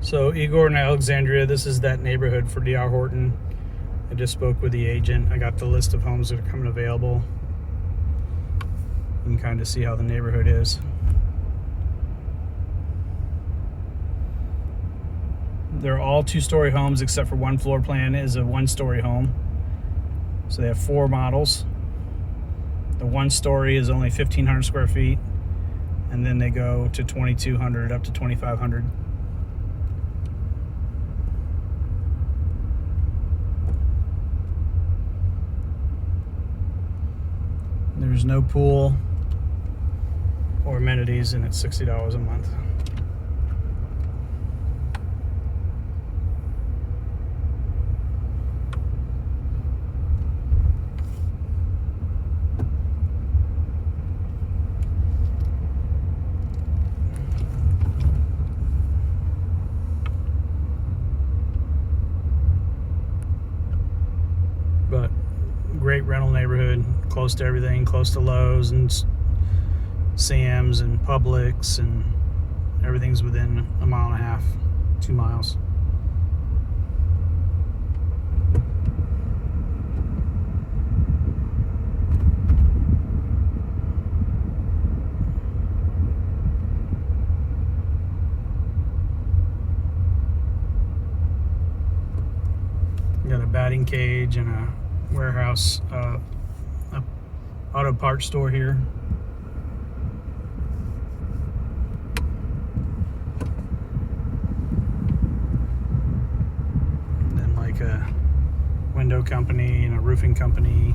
So Igor and Alexandria, this is that neighborhood for D.R. Horton. I just spoke with the agent. I got the list of homes that are coming available. You can kind of see how the neighborhood is. They're all two-story homes except for one floor plan is a one-story home. So they have 4 models. The one story is only 1,500 square feet, and then they go to 2,200 up to 2,500. There's no pool or amenities, and it's $60 a month. But great rental neighborhood, close to everything, close to Lowe's and Sam's and Publix, and everything's within a mile and a half, 2 miles. Got a batting cage and a warehouse, a auto parts store here. And then like a window company and a roofing company.